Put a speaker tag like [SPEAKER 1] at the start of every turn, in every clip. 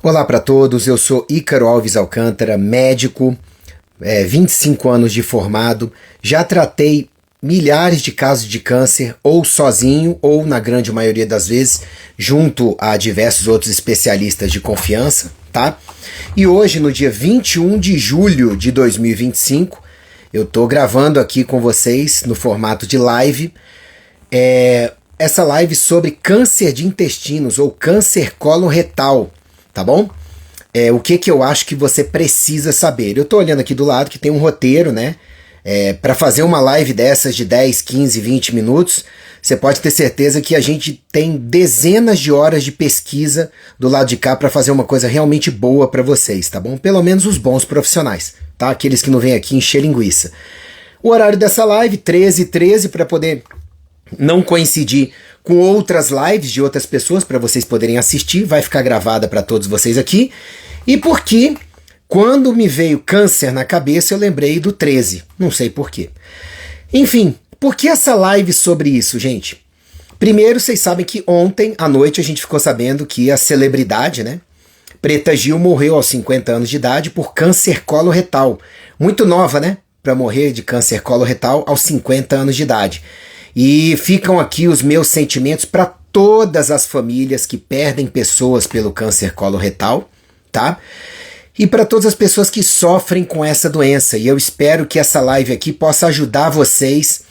[SPEAKER 1] Olá para todos, eu sou Ícaro Alves Alcântara, médico, 25 anos de formado, já tratei milhares de casos de câncer, ou sozinho, ou na grande maioria das vezes, junto a diversos outros especialistas de confiança, tá? E hoje, no dia 21 de julho de 2025, eu tô gravando aqui com vocês, no formato de live, essa live sobre câncer de intestinos, ou câncer coloretal, tá bom? O que eu acho que você precisa saber. Eu tô olhando aqui do lado que tem um roteiro, né? Para fazer uma live dessas de 10, 15, 20 minutos, você pode ter certeza que a gente tem dezenas de horas de pesquisa do lado de cá para fazer uma coisa realmente boa para vocês, tá bom? Pelo menos os bons profissionais, tá? Aqueles que não vêm aqui encher linguiça. O horário dessa live, 13h13, para poder não coincidir com outras lives de outras pessoas, para vocês poderem assistir, vai ficar gravada para todos vocês aqui. E porque quando me veio câncer na cabeça, eu lembrei do 13, não sei porquê. Enfim, por que essa live sobre isso, gente? Primeiro, vocês sabem que ontem à noite a gente ficou sabendo que a celebridade, né, Preta Gil, morreu aos 50 anos de idade por câncer coloretal. Muito nova, né, para morrer de câncer coloretal aos 50 anos de idade. E ficam aqui os meus sentimentos para todas as famílias que perdem pessoas pelo câncer coloretal, tá? E para todas as pessoas que sofrem com essa doença. E eu espero que essa live aqui possa ajudar vocês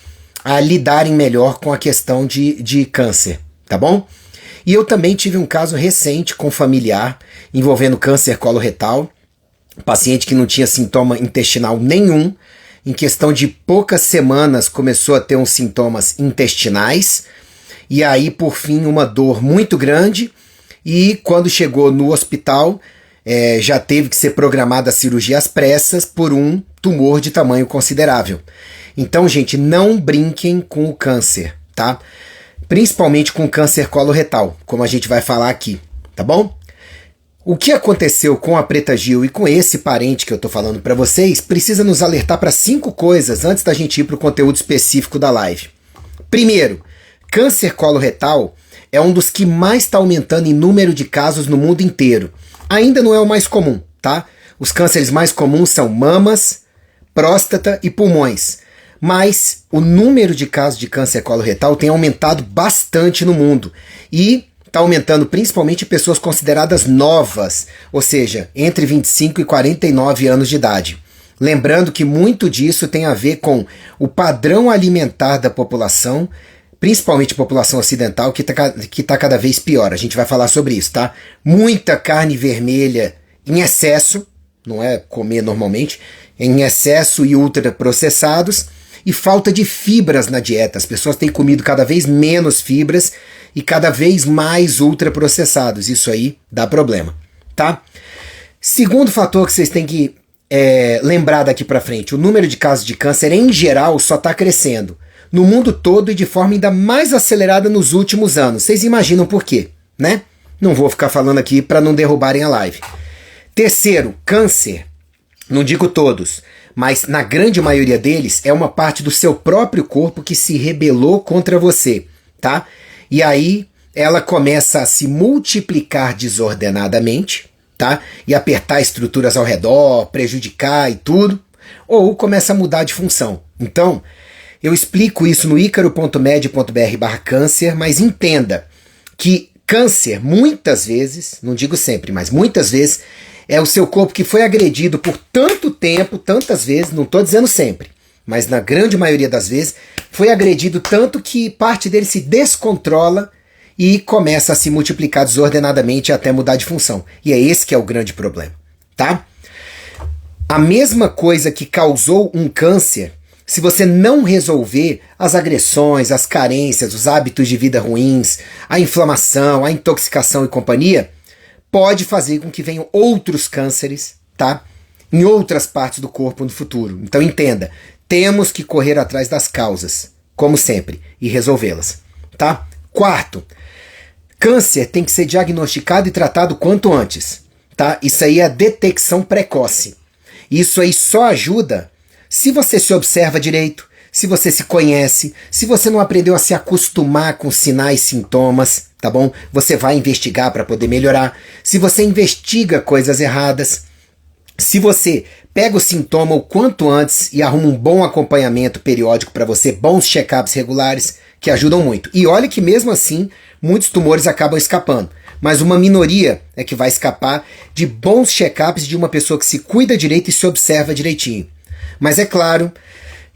[SPEAKER 1] a lidarem melhor com a questão de câncer, tá bom? E eu também tive um caso recente com familiar envolvendo câncer coloretal, paciente que não tinha sintoma intestinal nenhum. Em questão de poucas semanas começou a ter uns sintomas intestinais e aí por fim uma dor muito grande, e quando chegou no hospital já teve que ser programada a cirurgia às pressas por um tumor de tamanho considerável. Então, gente, não brinquem com o câncer, tá? Principalmente com o câncer coloretal, como a gente vai falar aqui, tá bom? O que aconteceu com a Preta Gil e com esse parente que eu tô falando para vocês precisa nos alertar para 5 coisas antes da gente ir pro conteúdo específico da live. Primeiro, câncer coloretal é um dos que mais está aumentando em número de casos no mundo inteiro. Ainda não é o mais comum, tá? Os cânceres mais comuns são mamas, próstata e pulmões. Mas o número de casos de câncer coloretal tem aumentado bastante no mundo. E está aumentando principalmente pessoas consideradas novas, ou seja, entre 25 e 49 anos de idade. Lembrando que muito disso tem a ver com o padrão alimentar da população, principalmente a população ocidental, que tá cada vez pior. A gente vai falar sobre isso, tá? Muita carne vermelha em excesso, não é comer normalmente, em excesso e ultraprocessados, e falta de fibras na dieta. As pessoas têm comido cada vez menos fibras e cada vez mais ultraprocessados. Isso aí dá problema, tá? Segundo fator que vocês têm que lembrar daqui pra frente, o número de casos de câncer em geral só está crescendo no mundo todo e de forma ainda mais acelerada nos últimos anos. Vocês imaginam por quê, né? Não vou ficar falando aqui para não derrubarem a live. Terceiro, câncer, não digo todos, mas na grande maioria deles é uma parte do seu próprio corpo que se rebelou contra você, tá? E aí ela começa a se multiplicar desordenadamente, tá? E apertar estruturas ao redor, prejudicar e tudo, ou começa a mudar de função. Então, eu explico isso no icaro.med.br/câncer, mas entenda que câncer muitas vezes, não digo sempre, mas muitas vezes, é o seu corpo que foi agredido por tanto tempo, tantas vezes, não estou dizendo sempre, mas na grande maioria das vezes, foi agredido tanto que parte dele se descontrola e começa a se multiplicar desordenadamente até mudar de função. E é esse que é o grande problema, tá? A mesma coisa que causou um câncer, se você não resolver as agressões, as carências, os hábitos de vida ruins, a inflamação, a intoxicação e companhia, pode fazer com que venham outros cânceres, tá? Em outras partes do corpo no futuro. Então entenda, temos que correr atrás das causas, como sempre, e resolvê-las, tá? Quarto, câncer tem que ser diagnosticado e tratado quanto antes, tá? Isso aí é a detecção precoce. Isso aí só ajuda se você se observa direito, se você se conhece, se você não aprendeu a se acostumar com sinais e sintomas, tá bom? Você vai investigar para poder melhorar. Se você investiga coisas erradas, se você pega o sintoma o quanto antes e arruma um bom acompanhamento periódico para você, bons check-ups regulares, que ajudam muito. E olha que mesmo assim, muitos tumores acabam escapando. Mas uma minoria é que vai escapar de bons check-ups de uma pessoa que se cuida direito e se observa direitinho. Mas é claro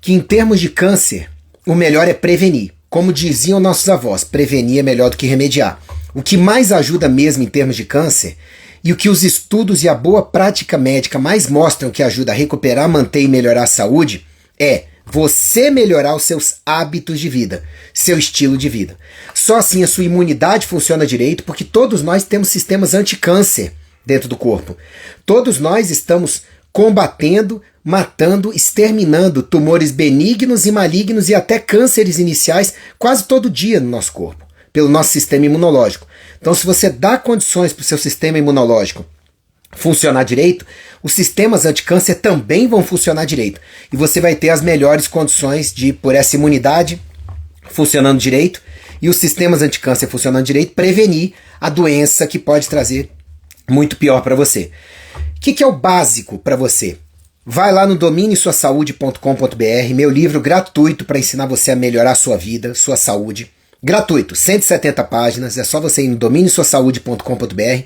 [SPEAKER 1] que em termos de câncer, o melhor é prevenir. Como diziam nossos avós, prevenir é melhor do que remediar. O que mais ajuda mesmo em termos de câncer, e o que os estudos e a boa prática médica mais mostram que ajuda a recuperar, manter e melhorar a saúde, é você melhorar os seus hábitos de vida, seu estilo de vida. Só assim a sua imunidade funciona direito, porque todos nós temos sistemas anti-câncer dentro do corpo. Todos nós estamos combatendo, matando, exterminando tumores benignos e malignos e até cânceres iniciais quase todo dia no nosso corpo, pelo nosso sistema imunológico. Então, se você dá condições para o seu sistema imunológico funcionar direito, os sistemas anticâncer também vão funcionar direito. E você vai ter as melhores condições de, por essa imunidade funcionando direito e os sistemas anticâncer funcionando direito, prevenir a doença que pode trazer muito pior para você. O que é o básico para você? Vai lá no dominesuasaude.com.br, meu livro gratuito para ensinar você a melhorar a sua vida, sua saúde. Gratuito, 170 páginas, é só você ir no dominesuasaude.com.br,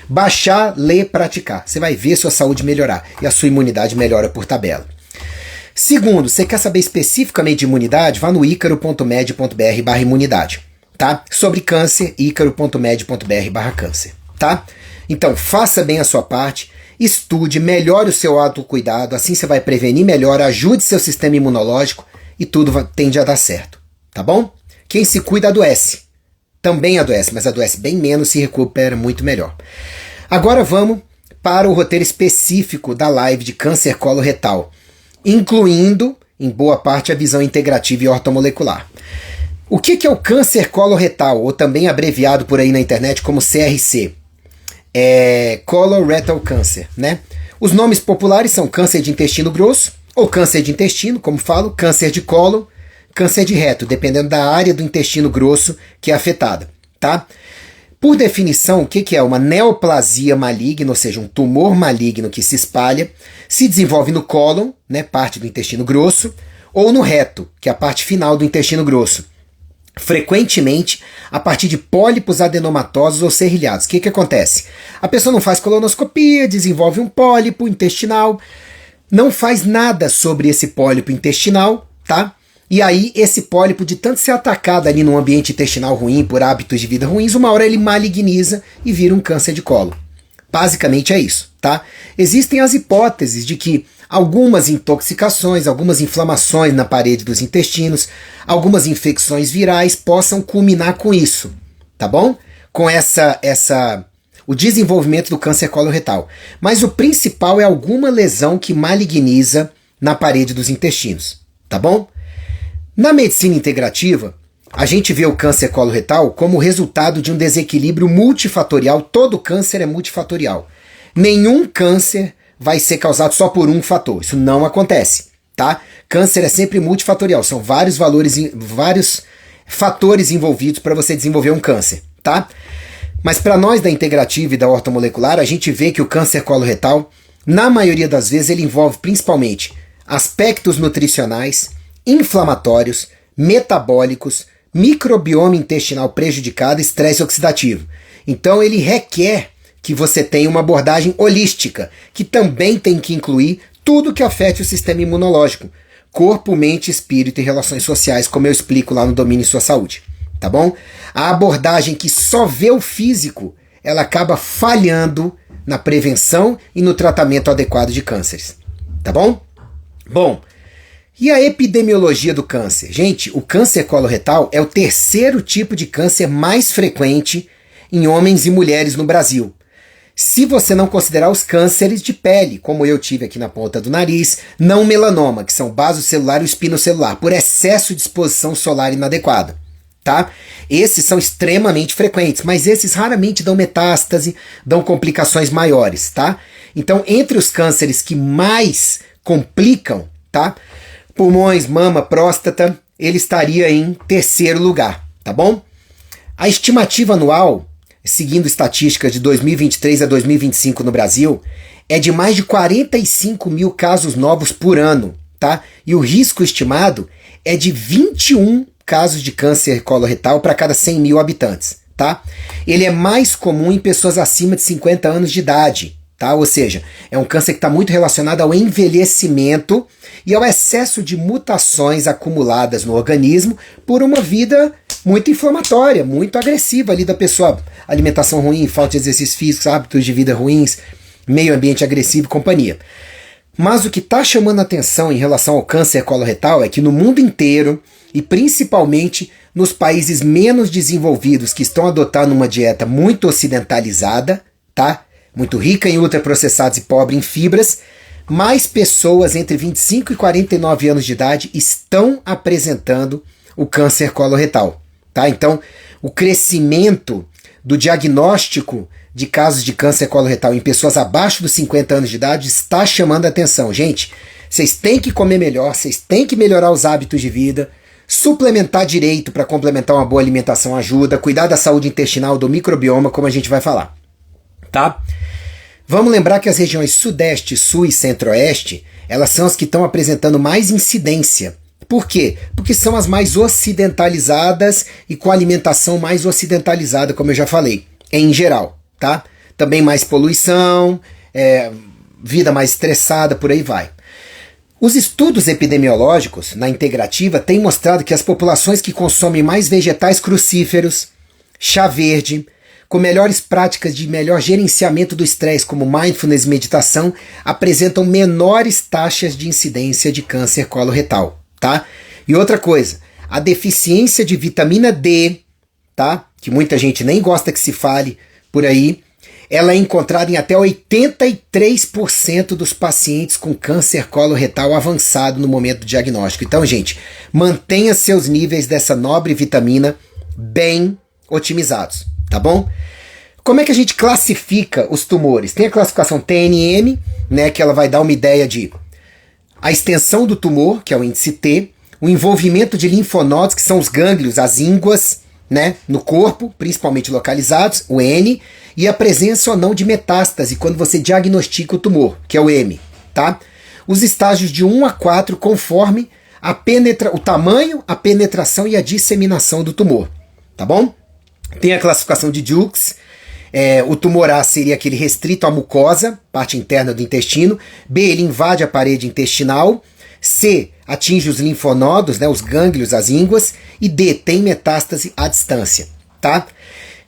[SPEAKER 1] baixar, ler, praticar. Você vai ver sua saúde melhorar e a sua imunidade melhora por tabela. Segundo, você quer saber especificamente de imunidade? Vá no icaro.med.br/imunidade, tá? Sobre câncer, icaro.med.br/câncer, tá? Então, faça bem a sua parte, estude, melhore o seu autocuidado, assim você vai prevenir melhor, ajude seu sistema imunológico e tudo tende a dar certo, tá bom? Quem se cuida adoece. Também adoece, mas adoece bem menos, se recupera muito melhor. Agora vamos para o roteiro específico da live de câncer coloretal, incluindo, em boa parte, a visão integrativa e ortomolecular. O que é o câncer coloretal, ou também abreviado por aí na internet como CRC? É colorectal cancer, né? Os nomes populares são câncer de intestino grosso, ou câncer de intestino, como falo, câncer de cólon, câncer de reto, dependendo da área do intestino grosso que é afetada, tá? Por definição, o que é? Uma neoplasia maligna, ou seja, um tumor maligno que se espalha, se desenvolve no cólon, né, parte do intestino grosso, ou no reto, que é a parte final do intestino grosso. Frequentemente, a partir de pólipos adenomatosos ou serrilhados. O que acontece? A pessoa não faz colonoscopia, desenvolve um pólipo intestinal, não faz nada sobre esse pólipo intestinal, tá? E aí, esse pólipo, de tanto ser atacado ali num ambiente intestinal ruim, por hábitos de vida ruins, uma hora ele maligniza e vira um câncer de colo. Basicamente é isso, tá? Existem as hipóteses de que algumas intoxicações, algumas inflamações na parede dos intestinos, algumas infecções virais possam culminar com isso, tá bom? Com o desenvolvimento do câncer coloretal. Mas o principal é alguma lesão que maligniza na parede dos intestinos, tá bom? Na medicina integrativa, a gente vê o câncer coloretal como resultado de um desequilíbrio multifatorial. Todo câncer é multifatorial. Nenhum câncer vai ser causado só por um fator. Isso não acontece, tá? Câncer é sempre multifatorial. São vários fatores envolvidos para você desenvolver um câncer, tá? Mas para nós da integrativa e da ortomolecular, a gente vê que o câncer coloretal, na maioria das vezes, ele envolve principalmente aspectos nutricionais, inflamatórios, metabólicos, microbioma intestinal prejudicado e estresse oxidativo. Então ele requer que você tenha uma abordagem holística, que também tem que incluir tudo que afete o sistema imunológico, corpo, mente, espírito e relações sociais, como eu explico lá no Domine Sua Saúde, tá bom? A abordagem que só vê o físico, ela acaba falhando na prevenção e no tratamento adequado de cânceres, tá bom? Bom, e a epidemiologia do câncer? Gente, o câncer coloretal é o terceiro tipo de câncer mais frequente em homens e mulheres no Brasil. Se você não considerar os cânceres de pele, como eu tive aqui na ponta do nariz, não melanoma, que são basocelular e espinocelular, por excesso de exposição solar inadequada, tá? Esses são extremamente frequentes, mas esses raramente dão metástase, dão complicações maiores, tá? Então, entre os cânceres que mais complicam, tá? Pulmões, mama, próstata, ele estaria em terceiro lugar, tá bom? A estimativa anual, seguindo estatísticas de 2023 a 2025 no Brasil, é de mais de 45 mil casos novos por ano, tá? E o risco estimado é de 21 casos de câncer coloretal para cada 100 mil habitantes, tá? Ele é mais comum em pessoas acima de 50 anos de idade, tá? Ou seja, é um câncer que está muito relacionado ao envelhecimento e ao excesso de mutações acumuladas no organismo por uma vida muito inflamatória, muito agressiva ali da pessoa. Alimentação ruim, falta de exercícios físicos, hábitos de vida ruins, meio ambiente agressivo e companhia. Mas o que está chamando a atenção em relação ao câncer coloretal é que no mundo inteiro, e principalmente nos países menos desenvolvidos que estão adotando uma dieta muito ocidentalizada, tá? Muito rica em ultraprocessados e pobre em fibras, mais pessoas entre 25 e 49 anos de idade estão apresentando o câncer coloretal, tá? Então, o crescimento do diagnóstico de casos de câncer coloretal em pessoas abaixo dos 50 anos de idade está chamando a atenção. Gente, vocês têm que comer melhor, vocês têm que melhorar os hábitos de vida, suplementar direito para complementar uma boa alimentação ajuda, cuidar da saúde intestinal, do microbioma, como a gente vai falar, tá? Vamos lembrar que as regiões Sudeste, Sul e Centro-Oeste, elas são as que estão apresentando mais incidência. Por quê? Porque são as mais ocidentalizadas e com alimentação mais ocidentalizada, como eu já falei, em geral, tá? Também mais poluição, vida mais estressada, por aí vai. Os estudos epidemiológicos na integrativa têm mostrado que as populações que consomem mais vegetais crucíferos, chá verde, com melhores práticas de melhor gerenciamento do estresse, como mindfulness e meditação, apresentam menores taxas de incidência de câncer coloretal, tá? E outra coisa, a deficiência de vitamina D, tá? Que muita gente nem gosta que se fale por aí, ela é encontrada em até 83% dos pacientes com câncer coloretal avançado no momento do diagnóstico. Então, gente, mantenha seus níveis dessa nobre vitamina bem otimizados, tá bom? Como é que a gente classifica os tumores? Tem a classificação TNM, né, que ela vai dar uma ideia de a extensão do tumor, que é o índice T, o envolvimento de linfonodos, que são os gânglios, as ínguas, né, no corpo, principalmente localizados, o N, e a presença ou não de metástase, quando você diagnostica o tumor, que é o M, tá? Os estágios de 1 a 4, conforme o tamanho, a penetração e a disseminação do tumor, tá bom? Tem a classificação de Jukes. O tumor A seria aquele restrito à mucosa, parte interna do intestino. B, ele invade a parede intestinal. C, atinge os linfonodos, né, os gânglios, as ínguas. E D, tem metástase à distância, tá?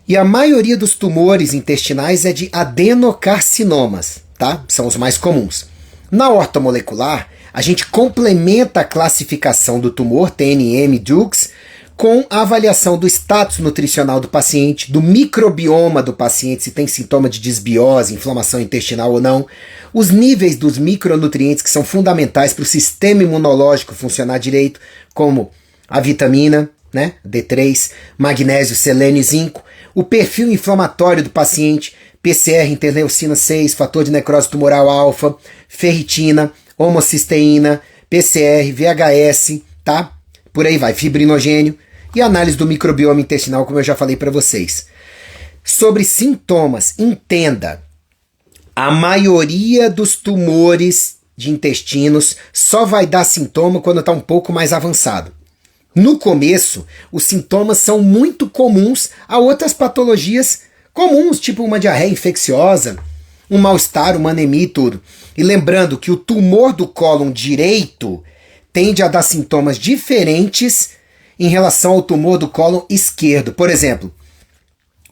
[SPEAKER 1] E a maioria dos tumores intestinais é de adenocarcinomas, tá? São os mais comuns. Na ortomolecular, a gente complementa a classificação do tumor, TNM, Jukes, com a avaliação do status nutricional do paciente, do microbioma do paciente, se tem sintoma de desbiose, inflamação intestinal ou não, os níveis dos micronutrientes que são fundamentais para o sistema imunológico funcionar direito, como a vitamina, né, D3, magnésio, selênio e zinco, o perfil inflamatório do paciente, PCR, interleucina 6, fator de necrose tumoral alfa, ferritina, homocisteína, PCR, VHS, tá? Por aí vai, fibrinogênio, e análise do microbioma intestinal, como eu já falei para vocês. Sobre sintomas, entenda, a maioria dos tumores de intestinos só vai dar sintoma quando está um pouco mais avançado. No começo, os sintomas são muito comuns a outras patologias comuns, tipo uma diarreia infecciosa, um mal-estar, uma anemia e tudo. E lembrando que o tumor do cólon direito tende a dar sintomas diferentes em relação ao tumor do cólon esquerdo. Por exemplo,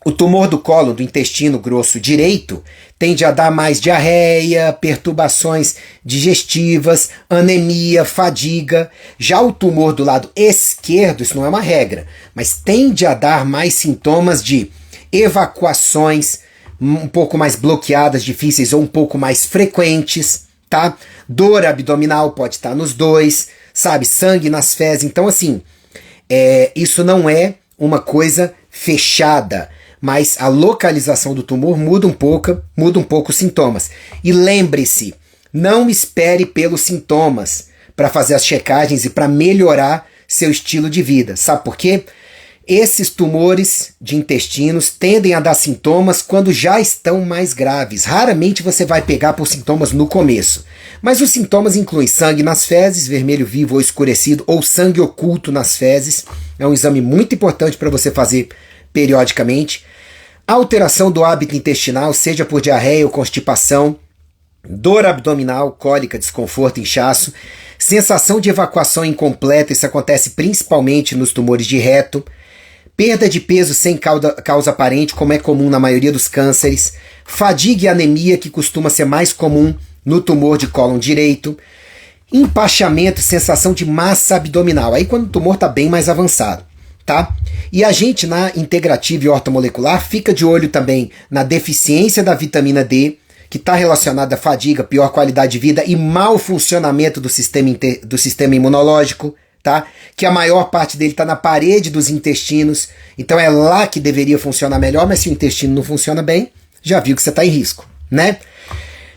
[SPEAKER 1] o tumor do cólon do intestino grosso direito tende a dar mais diarreia, perturbações digestivas, anemia, fadiga. Já o tumor do lado esquerdo, isso não é uma regra, mas tende a dar mais sintomas de evacuações um pouco mais bloqueadas, difíceis ou um pouco mais frequentes, tá? Dor abdominal pode estar nos dois, sabe? Sangue nas fezes. Então, assim, isso não é uma coisa fechada, mas a localização do tumor muda um pouco os sintomas. E lembre-se, não espere pelos sintomas para fazer as checagens e para melhorar seu estilo de vida. Sabe por quê? Esses tumores de intestinos tendem a dar sintomas quando já estão mais graves. Raramente você vai pegar por sintomas no começo. Mas os sintomas incluem sangue nas fezes, vermelho vivo ou escurecido, ou sangue oculto nas fezes. É um exame muito importante para você fazer periodicamente. Alteração do hábito intestinal, seja por diarreia ou constipação. Dor abdominal, cólica, desconforto, inchaço. Sensação de evacuação incompleta, isso acontece principalmente nos tumores de reto. Perda de peso sem causa aparente, como é comum na maioria dos cânceres. Fadiga e anemia, que costuma ser mais comum no tumor de cólon direito. Empachamento, sensação de massa abdominal. Aí quando o tumor está bem mais avançado, tá? E a gente na integrativa e ortomolecular fica de olho também na deficiência da vitamina D, que está relacionada à fadiga, pior qualidade de vida e mau funcionamento do sistema imunológico. Tá? Que a maior parte dele está na parede dos intestinos, então é lá que deveria funcionar melhor, mas se o intestino não funciona bem, já viu que você está em risco, né?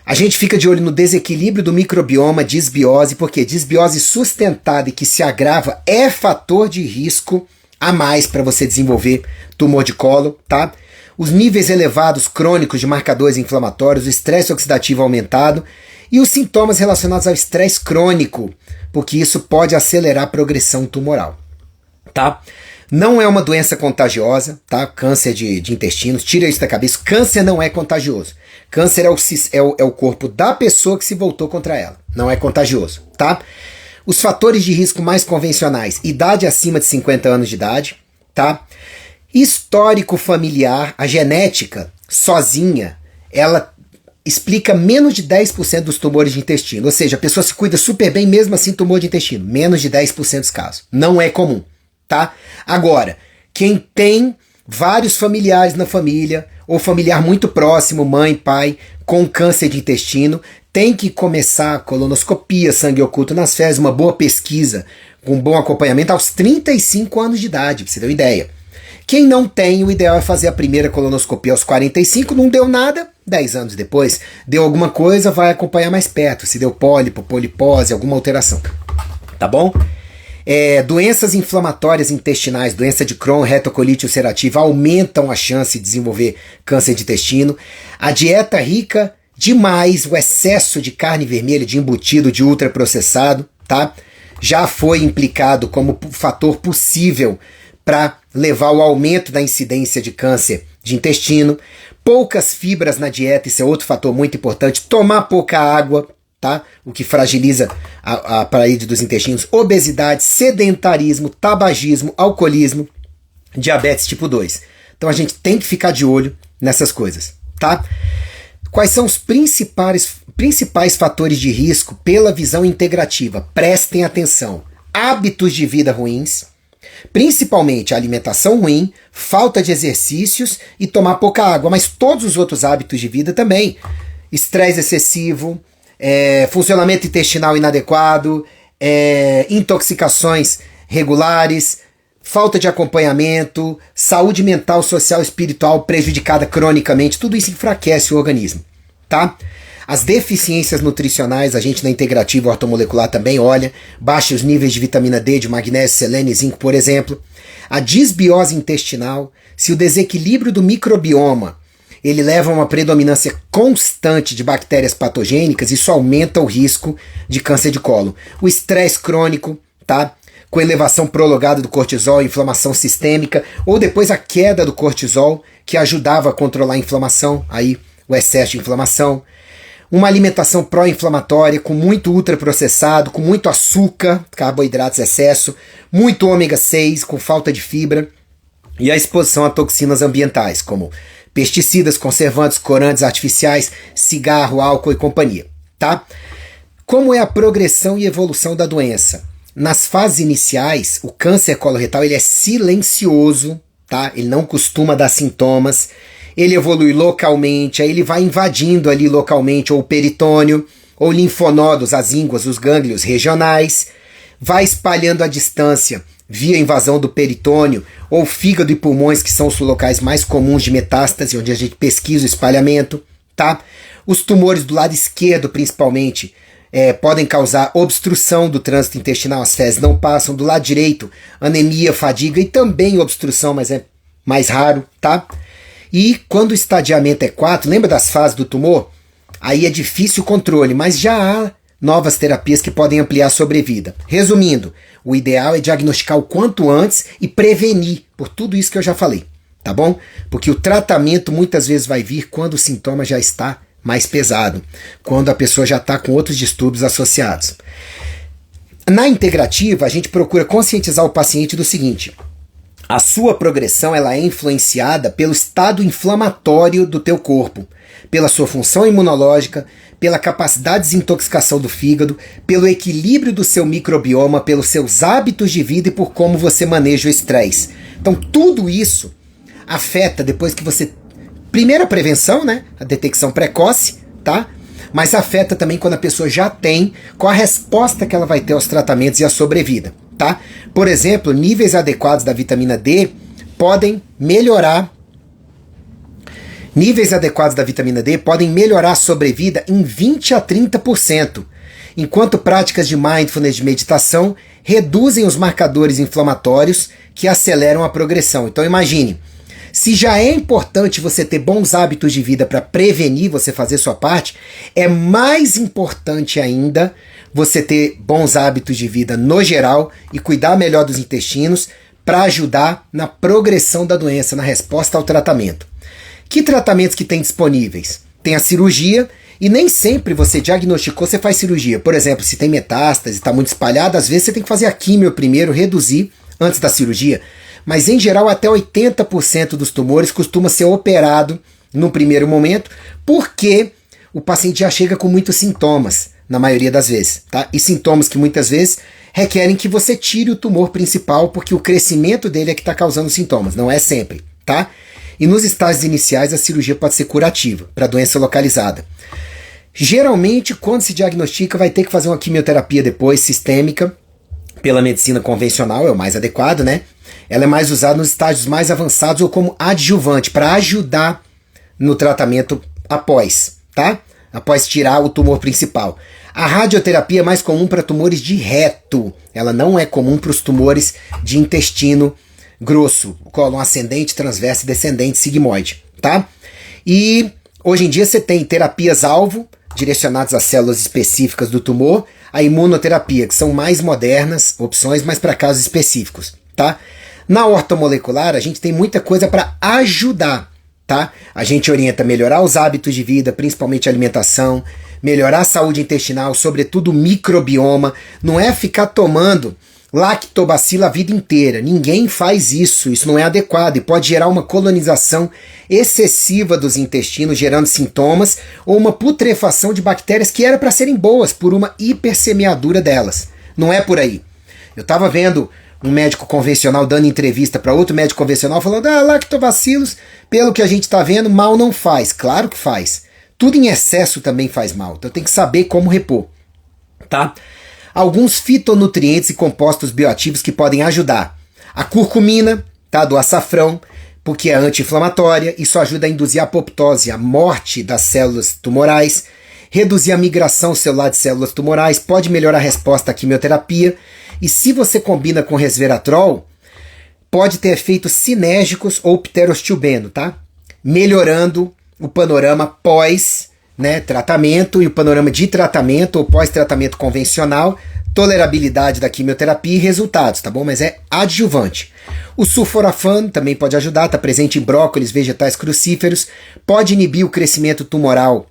[SPEAKER 1] A gente fica de olho no desequilíbrio do microbioma, disbiose, porque disbiose sustentada e que se agrava é fator de risco a mais para você desenvolver tumor de colo, tá? Os níveis elevados crônicos de marcadores inflamatórios, o estresse oxidativo aumentado e os sintomas relacionados ao estresse crônico, porque isso pode acelerar a progressão tumoral, tá? Não é uma doença contagiosa, tá? Câncer de intestinos, tira isso da cabeça, câncer não é contagioso. Câncer é o corpo da pessoa que se voltou contra ela, não é contagioso, tá? Os fatores de risco mais convencionais, idade acima de 50 anos de idade, tá? Histórico familiar, a genética sozinha, ela explica menos de 10% dos tumores de intestino. Ou seja, a pessoa se cuida super bem, mesmo assim tumor de intestino. Menos de 10% dos casos. Não é comum, tá? Agora, quem tem vários familiares na família, ou familiar muito próximo, mãe, pai, com câncer de intestino, tem que começar a colonoscopia, sangue oculto nas fezes, uma boa pesquisa, com bom acompanhamento aos 35 anos de idade, pra você ter uma ideia. Quem não tem, o ideal é fazer a primeira colonoscopia aos 45, não deu nada, 10 anos depois, deu alguma coisa, vai acompanhar mais perto, se deu pólipo, polipose, alguma alteração, tá bom? Doenças inflamatórias intestinais, doença de Crohn, retocolite ulcerativa, aumentam a chance de desenvolver câncer de intestino. A dieta rica demais, o excesso de carne vermelha, de embutido, de ultraprocessado, tá? Já foi implicado como fator possível para levar ao aumento da incidência de câncer de intestino. Poucas fibras na dieta, isso é outro fator muito importante. Tomar pouca água, tá? O que fragiliza a parede dos intestinos. Obesidade, sedentarismo, tabagismo, alcoolismo, diabetes tipo 2. Então a gente tem que ficar de olho nessas coisas, tá? Quais são os principais fatores de risco pela visão integrativa? Prestem atenção. Hábitos de vida ruins, principalmente a alimentação ruim, falta de exercícios e tomar pouca água, mas todos os outros hábitos de vida também. Estresse excessivo, funcionamento intestinal inadequado, intoxicações regulares, falta de acompanhamento, saúde mental, social, espiritual prejudicada cronicamente, tudo isso enfraquece o organismo, tá? As deficiências nutricionais, a gente na integrativa ortomolecular também olha, baixos níveis de vitamina D, de magnésio, selênio e zinco, por exemplo. A disbiose intestinal, se o desequilíbrio do microbioma ele leva a uma predominância constante de bactérias patogênicas, isso aumenta o risco de câncer de cólon. O estresse crônico, tá? Com elevação prolongada do cortisol, inflamação sistêmica, ou depois a queda do cortisol, que ajudava a controlar a inflamação, aí o excesso de inflamação. Uma alimentação pró-inflamatória, com muito ultraprocessado, com muito açúcar, carboidratos excesso, muito ômega 6, com falta de fibra, e a exposição a toxinas ambientais, como pesticidas, conservantes, corantes artificiais, cigarro, álcool e companhia, tá? Como é a progressão e evolução da doença? Nas fases iniciais, o câncer coloretal ele é silencioso, tá? Ele não costuma dar sintomas. Ele evolui localmente, aí ele vai invadindo ali localmente ou o peritônio, ou linfonodos, as ínguas, os gânglios regionais, vai espalhando à distância via invasão do peritônio, ou fígado e pulmões, que são os locais mais comuns de metástase, onde a gente pesquisa o espalhamento, tá? Os tumores do lado esquerdo, principalmente, podem causar obstrução do trânsito intestinal, as fezes não passam. Do lado direito, anemia, fadiga e também obstrução, mas é mais raro, tá? E quando o estadiamento é 4, lembra das fases do tumor? Aí é difícil o controle, mas já há novas terapias que podem ampliar a sobrevida. Resumindo, o ideal é diagnosticar o quanto antes e prevenir por tudo isso que eu já falei, tá bom? Porque o tratamento muitas vezes vai vir quando o sintoma já está mais pesado, quando a pessoa já está com outros distúrbios associados. Na integrativa, a gente procura conscientizar o paciente do seguinte: a sua progressão ela é influenciada pelo estado inflamatório do teu corpo, pela sua função imunológica, pela capacidade de desintoxicação do fígado, pelo equilíbrio do seu microbioma, pelos seus hábitos de vida e por como você maneja o estresse. Então tudo isso afeta depois que você... Primeiro a prevenção, né? A detecção precoce, tá? Mas afeta também quando a pessoa já tem, qual a resposta que ela vai ter aos tratamentos e à sobrevida, tá? Por exemplo, níveis adequados da vitamina D podem melhorar. Níveis adequados da vitamina D podem melhorar a sobrevida em 20 a 30%, enquanto práticas de mindfulness, de meditação, reduzem os marcadores inflamatórios que aceleram a progressão. Então imagine, se já é importante você ter bons hábitos de vida para prevenir, você fazer sua parte, é mais importante ainda você ter bons hábitos de vida no geral e cuidar melhor dos intestinos para ajudar na progressão da doença, na resposta ao tratamento. Que tratamentos que tem disponíveis? Tem a cirurgia, e nem sempre você diagnosticou, você faz cirurgia. Por exemplo, se tem metástase, está muito espalhado, às vezes você tem que fazer a químio primeiro, reduzir antes da cirurgia. Mas em geral até 80% dos tumores costuma ser operado no primeiro momento, porque o paciente já chega com muitos sintomas, na maioria das vezes, tá? E sintomas que muitas vezes requerem que você tire o tumor principal, porque o crescimento dele é que está causando sintomas, não é sempre, tá? E nos estágios iniciais a cirurgia pode ser curativa para doença localizada. Geralmente, quando se diagnostica, vai ter que fazer uma quimioterapia depois, sistêmica, pela medicina convencional, é o mais adequado, né? Ela é mais usada nos estágios mais avançados ou como adjuvante, para ajudar no tratamento após, tá? Após tirar o tumor principal. A radioterapia é mais comum para tumores de reto, ela não é comum para os tumores de intestino grosso, cólon ascendente, transverso, descendente, sigmoide, tá? E hoje em dia você tem terapias-alvo, direcionadas a células específicas do tumor, a imunoterapia, que são mais modernas, opções, mas para casos específicos, tá? Na ortomolecular, a gente tem muita coisa para ajudar, tá? A gente orienta a melhorar os hábitos de vida, principalmente a alimentação, melhorar a saúde intestinal, sobretudo o microbioma, não é ficar tomando lactobacila a vida inteira. Ninguém faz isso, isso não é adequado e pode gerar uma colonização excessiva dos intestinos, gerando sintomas ou uma putrefação de bactérias que era para serem boas por uma hipersemeadura delas. Não é por aí. Eu estava vendo um médico convencional dando entrevista para outro médico convencional falando: lactobacilos, pelo que a gente está vendo, mal não faz. Claro que faz. Tudo em excesso também faz mal. Então tem que saber como repor, tá? Alguns fitonutrientes e compostos bioativos que podem ajudar. A curcumina, tá, do açafrão, porque é anti-inflamatória, isso ajuda a induzir a apoptose, a morte das células tumorais, reduzir a migração celular de células tumorais, pode melhorar a resposta à quimioterapia, e se você combina com resveratrol, pode ter efeitos sinérgicos ou pterostilbeno, tá? Melhorando o panorama pós, né, tratamento e o panorama de tratamento ou pós-tratamento convencional, tolerabilidade da quimioterapia e resultados, tá bom? Mas é adjuvante. O sulforafano também pode ajudar, está presente em brócolis, vegetais crucíferos, pode inibir o crescimento tumoral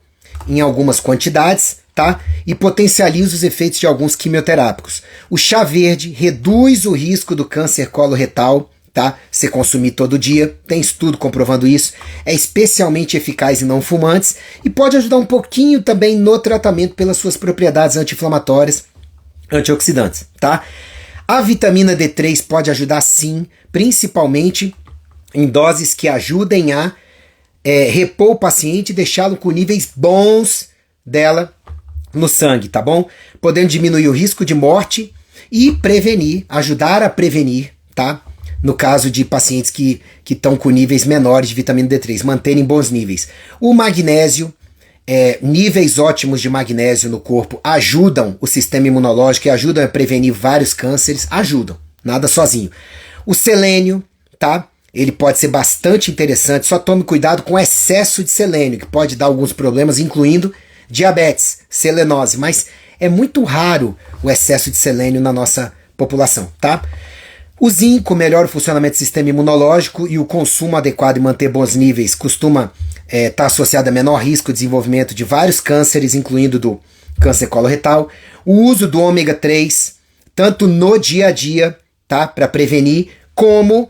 [SPEAKER 1] em algumas quantidades, tá? E potencializa os efeitos de alguns quimioterápicos. O chá verde reduz o risco do câncer coloretal, tá? Se consumir todo dia, tem estudo comprovando isso, é especialmente eficaz em não fumantes e pode ajudar um pouquinho também no tratamento pelas suas propriedades anti-inflamatórias, antioxidantes, tá? A vitamina D3 pode ajudar sim, principalmente em doses que ajudem a repor o paciente e deixá-lo com níveis bons dela no sangue, tá bom? Podendo diminuir o risco de morte e prevenir, ajudar a prevenir, tá? No caso de pacientes que estão com níveis menores de vitamina D3, manterem bons níveis. O magnésio níveis ótimos de magnésio no corpo ajudam o sistema imunológico e ajudam a prevenir vários cânceres, ajudam, nada sozinho. O selênio, tá? Ele pode ser bastante interessante, só tome cuidado com o excesso de selênio, que pode dar alguns problemas, incluindo diabetes, selenose, mas é muito raro o excesso de selênio na nossa população, tá? O zinco melhora o funcionamento do sistema imunológico e o consumo adequado e manter bons níveis costuma estar associado a menor risco de desenvolvimento de vários cânceres, incluindo do câncer coloretal. O uso do ômega 3, tanto no dia a dia, tá, para prevenir, como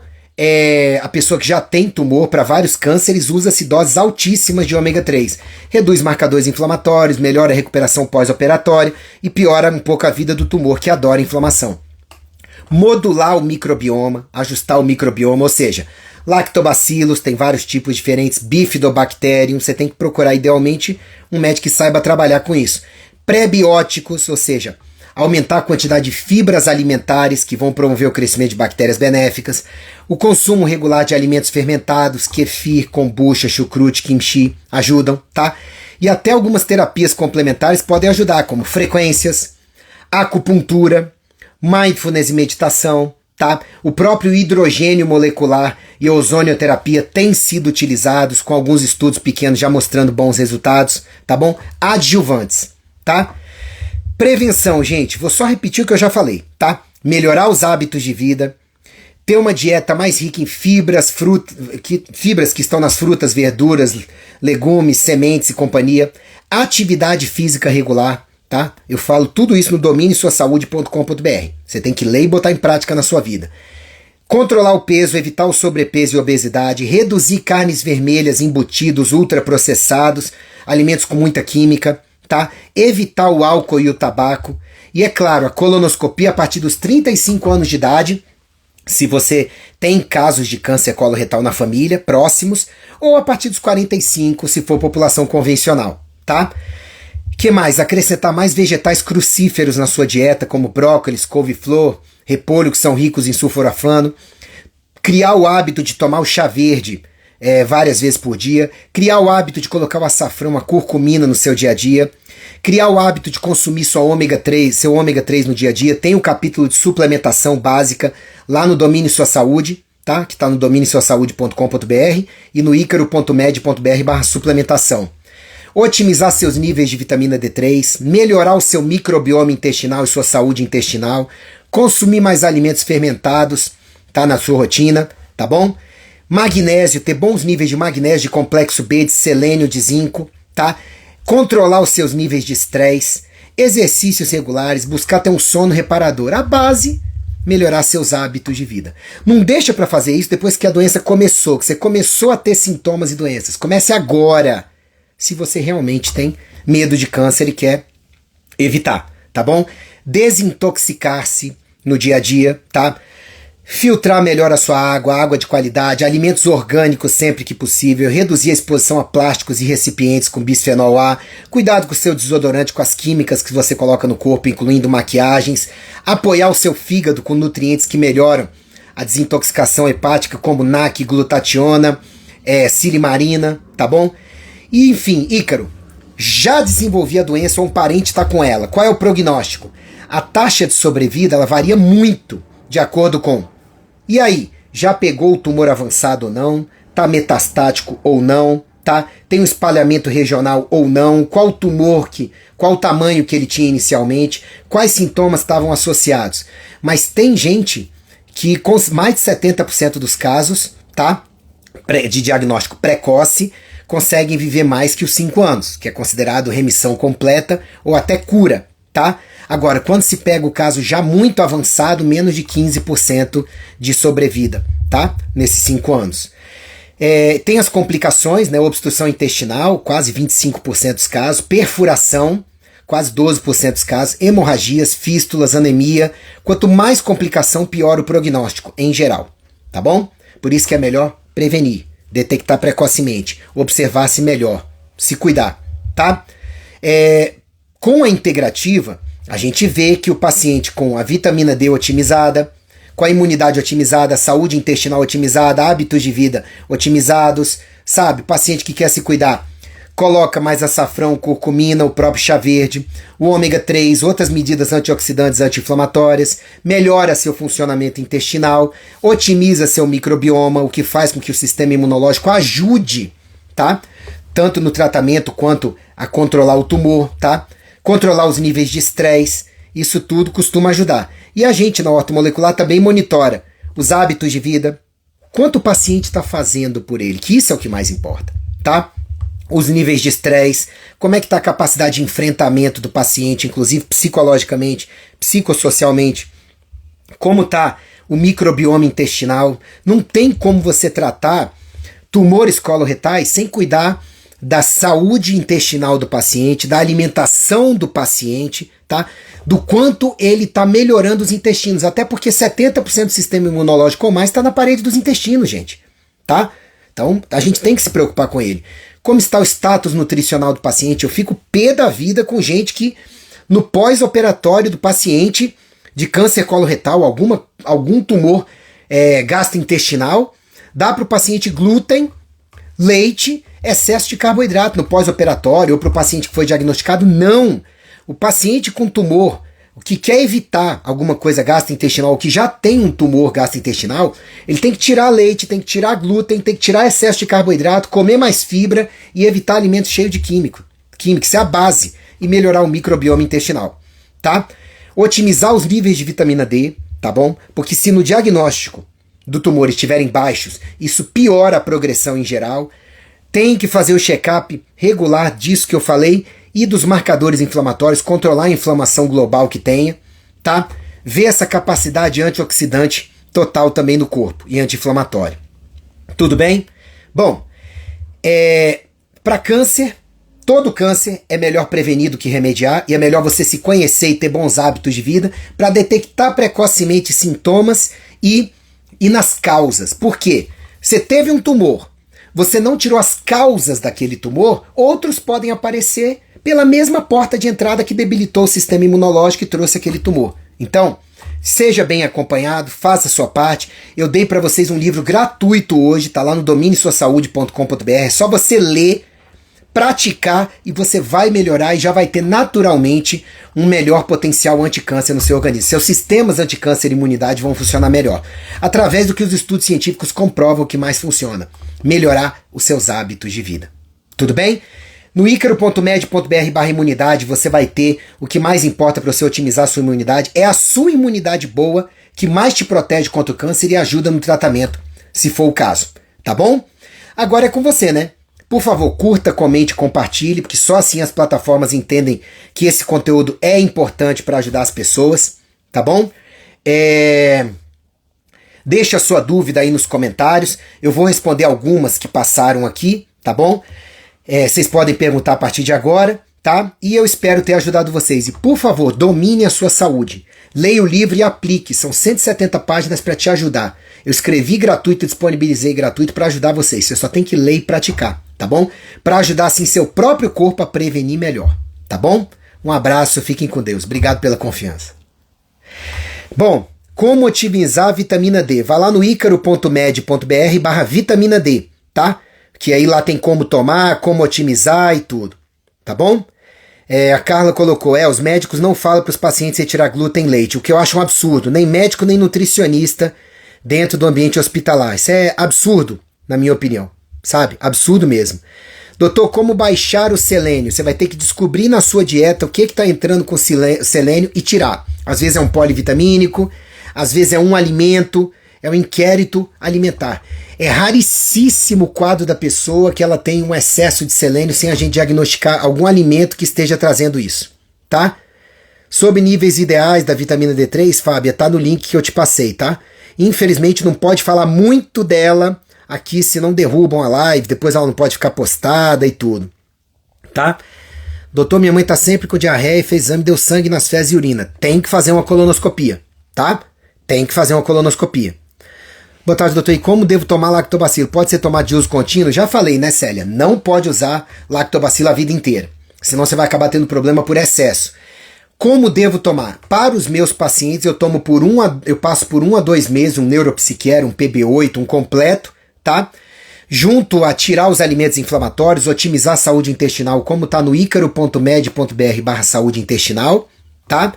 [SPEAKER 1] a pessoa que já tem tumor para vários cânceres usa-se doses altíssimas de ômega 3. Reduz marcadores inflamatórios, melhora a recuperação pós-operatória e piora um pouco a vida do tumor que adora inflamação. Modular o microbioma, ajustar o microbioma, ou seja, lactobacilos, tem vários tipos diferentes, bifidobacterium, você tem que procurar idealmente um médico que saiba trabalhar com isso. Prebióticos, ou seja, aumentar a quantidade de fibras alimentares que vão promover o crescimento de bactérias benéficas, o consumo regular de alimentos fermentados, kefir, kombucha, chucrute, kimchi, ajudam, tá? E até algumas terapias complementares podem ajudar, como frequências, acupuntura, mindfulness e meditação, tá? O próprio hidrogênio molecular e ozonioterapia têm sido utilizados com alguns estudos pequenos já mostrando bons resultados, tá bom? Adjuvantes, tá? Prevenção, gente, vou só repetir o que eu já falei, tá? Melhorar os hábitos de vida, ter uma dieta mais rica em fibras, fibras que estão nas frutas, verduras, legumes, sementes e companhia, atividade física regular, tá? Eu falo tudo isso no dominiosuasaude.com.br. Você tem que ler e botar em prática na sua vida. Controlar o peso, evitar o sobrepeso e obesidade, reduzir carnes vermelhas, embutidos, ultraprocessados, alimentos com muita química, tá? Evitar o álcool e o tabaco. E é claro, a colonoscopia a partir dos 35 anos de idade, se você tem casos de câncer coloretal na família, próximos, ou a partir dos 45, se for população convencional, tá? Que mais? Acrescentar mais vegetais crucíferos na sua dieta, como brócolis, couve-flor, repolho, que são ricos em sulforafano. Criar o hábito de tomar o chá verde várias vezes por dia. Criar o hábito de colocar o açafrão, a curcumina no seu dia a dia. Criar o hábito de consumir seu ômega 3 no dia a dia. Tem um capítulo de suplementação básica lá no Domínio Sua Saúde, tá? Que está no dominiosuasaude.com.br e no icaro.med.br/suplementação. Otimizar seus níveis de vitamina D3, melhorar o seu microbioma intestinal e sua saúde intestinal, consumir mais alimentos fermentados, tá, na sua rotina, tá bom? Magnésio, ter bons níveis de magnésio, de complexo B, de selênio, de zinco, tá? Controlar os seus níveis de estresse, exercícios regulares, buscar ter um sono reparador. A base, melhorar seus hábitos de vida. Não deixa para fazer isso depois que a doença começou, que você começou a ter sintomas e doenças. Comece agora, se você realmente tem medo de câncer e quer evitar, tá bom? Desintoxicar-se no dia a dia, tá? Filtrar melhor a sua água de qualidade, alimentos orgânicos sempre que possível, reduzir a exposição a plásticos e recipientes com bisfenol A, cuidado com o seu desodorante, com as químicas que você coloca no corpo, incluindo maquiagens, apoiar o seu fígado com nutrientes que melhoram a desintoxicação hepática, como NAC, glutationa, silimarina, tá bom? E enfim, Ícaro, já desenvolvi a doença ou um parente está com ela. Qual é o prognóstico? A taxa de sobrevida ela varia muito de acordo com... E aí, já pegou o tumor avançado ou não? Tá metastático ou não? Tá? Tem um espalhamento regional ou não? Qual tumor qual o tamanho que ele tinha inicialmente? Quais sintomas estavam associados? Mas tem gente que com mais de 70% dos casos, tá, de diagnóstico precoce, conseguem viver mais que os 5 anos, que é considerado remissão completa ou até cura, tá? Agora, quando se pega o caso já muito avançado, menos de 15% de sobrevida, tá? Nesses 5 anos. Tem as complicações, né? Obstrução intestinal, quase 25% dos casos, perfuração, quase 12% dos casos, hemorragias, fístulas, anemia. Quanto mais complicação, pior o prognóstico, em geral, tá bom? Por isso que é melhor prevenir, detectar precocemente, observar-se melhor, se cuidar, tá? Com a integrativa, a gente vê que o paciente com a vitamina D otimizada, com a imunidade otimizada, a saúde intestinal otimizada, hábitos de vida otimizados, sabe? Paciente que quer se cuidar coloca mais açafrão, curcumina, o próprio chá verde, o ômega 3, outras medidas antioxidantes anti-inflamatórias, melhora seu funcionamento intestinal, otimiza seu microbioma, o que faz com que o sistema imunológico ajude, tá? Tanto no tratamento quanto a controlar o tumor, tá? Controlar os níveis de estresse, isso tudo costuma ajudar. E a gente na ortomolecular também monitora os hábitos de vida, quanto o paciente está fazendo por ele, que isso é o que mais importa, tá? Os níveis de estresse, como é que está a capacidade de enfrentamento do paciente, inclusive psicologicamente, psicossocialmente, como está o microbioma intestinal. Não tem como você tratar tumores coloretais sem cuidar da saúde intestinal do paciente, da alimentação do paciente, tá? Do quanto ele está melhorando os intestinos, até porque 70% do sistema imunológico ou mais está na parede dos intestinos, gente, tá? Então a gente tem que se preocupar com ele. Como está o status nutricional do paciente? Eu fico pé da vida com gente que no pós-operatório do paciente de câncer coloretal, algum tumor gastrointestinal, dá para o paciente glúten, leite, excesso de carboidrato no pós-operatório, ou para o paciente que foi diagnosticado, não. O paciente com tumor, o que quer evitar alguma coisa gastrointestinal, ou que já tem um tumor gastrointestinal, ele tem que tirar leite, tem que tirar glúten, tem que tirar excesso de carboidrato, comer mais fibra e evitar alimentos cheios de químico. Isso é a base, e melhorar o microbioma intestinal, tá? Otimizar os níveis de vitamina D, tá bom? Porque se no diagnóstico do tumor estiverem baixos, isso piora a progressão em geral. Tem que fazer o check-up regular disso que eu falei e dos marcadores inflamatórios, controlar a inflamação global que tenha, tá? Ver essa capacidade antioxidante total também no corpo e anti-inflamatório. Tudo bem? Bom, para câncer, todo câncer é melhor prevenir do que remediar, e é melhor você se conhecer e ter bons hábitos de vida para detectar precocemente sintomas e nas causas. Por quê? Você teve um tumor, você não tirou as causas daquele tumor, outros podem aparecer pela mesma porta de entrada que debilitou o sistema imunológico e trouxe aquele tumor. Então, seja bem acompanhado, faça a sua parte. Eu dei para vocês um livro gratuito hoje, tá lá no dominesuasaude.com.br, é só você ler, praticar e você vai melhorar e já vai ter naturalmente um melhor potencial anticâncer no seu organismo. Seus sistemas anticâncer e imunidade vão funcionar melhor, através do que os estudos científicos comprovam que mais funciona: melhorar os seus hábitos de vida. Tudo bem? No icaro.med.br/imunidade você vai ter o que mais importa para você otimizar a sua imunidade. É a sua imunidade boa que mais te protege contra o câncer e ajuda no tratamento, se for o caso. Tá bom? Agora é com você, né? Por favor, curta, comente, compartilhe, porque só assim as plataformas entendem que esse conteúdo é importante para ajudar as pessoas, tá bom? Deixa a sua dúvida aí nos comentários, eu vou responder algumas que passaram aqui, tá bom? Vocês podem perguntar a partir de agora, tá? E eu espero ter ajudado vocês. E por favor, domine a sua saúde. Leia o livro e aplique, são 170 páginas para te ajudar. Eu escrevi gratuito e disponibilizei gratuito para ajudar vocês, você só tem que ler e praticar. Tá bom? Para ajudar assim seu próprio corpo a prevenir melhor, tá bom? Um abraço, fiquem com Deus. Obrigado pela confiança. Bom, como otimizar a vitamina D? Vá lá no icaro.med.br/vitamina D, tá? Que aí lá tem como tomar, como otimizar e tudo, tá bom? A Carla colocou, os médicos não falam para os pacientes retirar glúten em leite, o que eu acho um absurdo. Nem médico, nem nutricionista dentro do ambiente hospitalar. Isso é absurdo, na minha opinião. Sabe? Absurdo mesmo. Doutor, como baixar o selênio? Você vai ter que descobrir na sua dieta o que está entrando com selênio e tirar. Às vezes é um polivitamínico, às vezes é um alimento, é um inquérito alimentar. É raríssimo o quadro da pessoa que ela tem um excesso de selênio sem a gente diagnosticar algum alimento que esteja trazendo isso, tá? Sobre níveis ideais da vitamina D3, Fábia, tá no link que eu te passei, tá? Infelizmente não pode falar muito dela aqui, senão derrubam a live, depois ela não pode ficar postada e tudo, tá? Doutor, minha mãe tá sempre com diarreia e fez exame, deu sangue nas fezes e urina. Tem que fazer uma colonoscopia, tá? Tem que fazer uma colonoscopia. Boa tarde, doutor. E como devo tomar lactobacilo? Pode ser tomado de uso contínuo? Já falei, né, Célia? Não pode usar lactobacilo a vida inteira, senão você vai acabar tendo problema por excesso. Como devo tomar? Para os meus pacientes, eu passo por 1 a 2 meses um neuropsiquiatra, um PB8, um completo, tá? junto a tirar os alimentos inflamatórios, otimizar a saúde intestinal, como está no icaro.med.br/saúde intestinal, tá?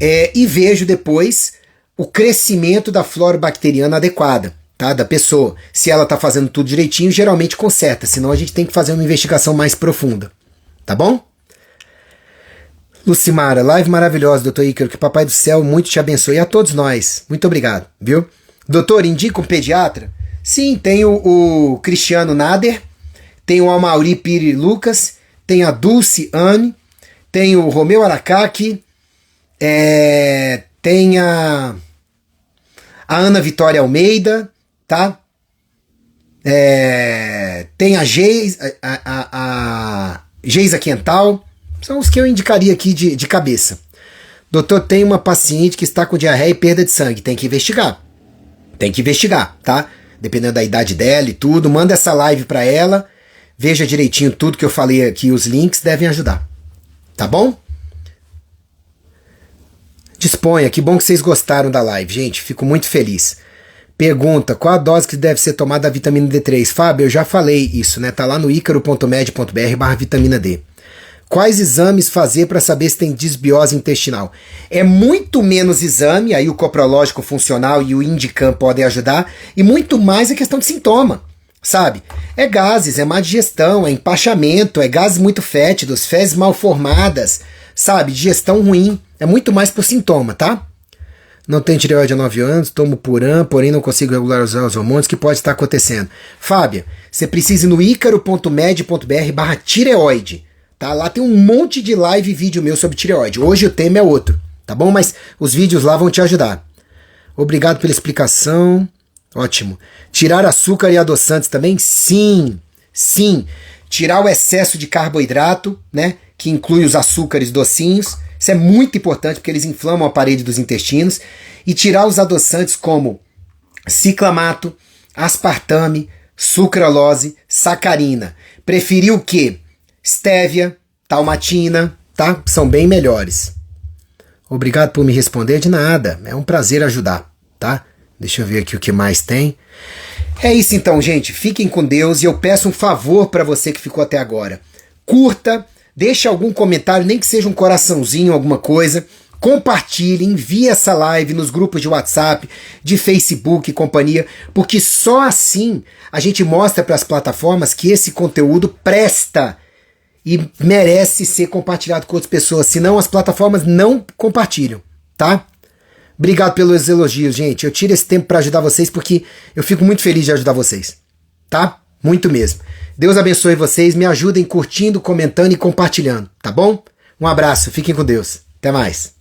[SPEAKER 1] E vejo depois o crescimento da flora bacteriana adequada, tá? Da pessoa. Se ela está fazendo tudo direitinho, geralmente conserta, senão a gente tem que fazer uma investigação mais profunda, tá bom? Lucimara, live maravilhosa, doutor Ícaro, que Papai do Céu muito te abençoe, e a todos nós. Muito obrigado, viu? Doutor, indica um pediatra? Sim, tem o Cristiano Nader, tem o Amauri Piri Lucas, tem a Dulce Anne, tem o Romeu Aracaki, tem a Ana Vitória Almeida, tá? Tem a Geisa Quental. São os que eu indicaria aqui de cabeça. Doutor, tem uma paciente que está com diarreia e perda de sangue. Tem que investigar. Tem que investigar, tá? Dependendo da idade dela e tudo. Manda essa live para ela. Veja direitinho tudo que eu falei aqui. Os links devem ajudar. Tá bom? Disponha. Que bom que vocês gostaram da live, gente. Fico muito feliz. Pergunta, qual a dose que deve ser tomada da vitamina D3? Fábio, eu já falei isso, né? Tá lá no icaro.med.br/vitamina D. Quais exames fazer para saber se tem disbiose intestinal? É muito menos exame, aí o coprológico funcional e o Indicam podem ajudar, e muito mais a questão de sintoma, sabe? É gases, é má digestão, é empachamento, é gases muito fétidos, fezes mal formadas, sabe? Digestão ruim, é muito mais por sintoma, tá? Não tenho tireoide há 9 anos, tomo Puran, porém não consigo regularizar os hormônios, que pode estar acontecendo? Fábia, você precisa ir no icaro.med.br/tireoide. Tá? Lá tem um monte de live e vídeo meu sobre tireoide. Hoje o tema é outro, tá bom? Mas os vídeos lá vão te ajudar. Obrigado pela explicação. Ótimo. Tirar açúcar e adoçantes também? Sim. Sim. Tirar o excesso de carboidrato, né? Que inclui os açúcares docinhos. Isso é muito importante porque eles inflamam a parede dos intestinos. E tirar os adoçantes como ciclamato, aspartame, sucralose, sacarina. Preferir o quê? Stevia, talmatina, tá? São bem melhores. Obrigado por me responder, de nada. É um prazer ajudar, tá? Deixa eu ver aqui o que mais tem. É isso então, gente. Fiquem com Deus e eu peço um favor para você que ficou até agora. Curta, deixe algum comentário, nem que seja um coraçãozinho, alguma coisa. Compartilhe, envie essa live nos grupos de WhatsApp, de Facebook e companhia, porque só assim a gente mostra para as plataformas que esse conteúdo presta e merece ser compartilhado com outras pessoas, senão as plataformas não compartilham, tá? Obrigado pelos elogios, gente. Eu tiro esse tempo para ajudar vocês porque eu fico muito feliz de ajudar vocês, tá? Muito mesmo. Deus abençoe vocês, me ajudem curtindo, comentando e compartilhando, tá bom? Um abraço, fiquem com Deus. Até mais.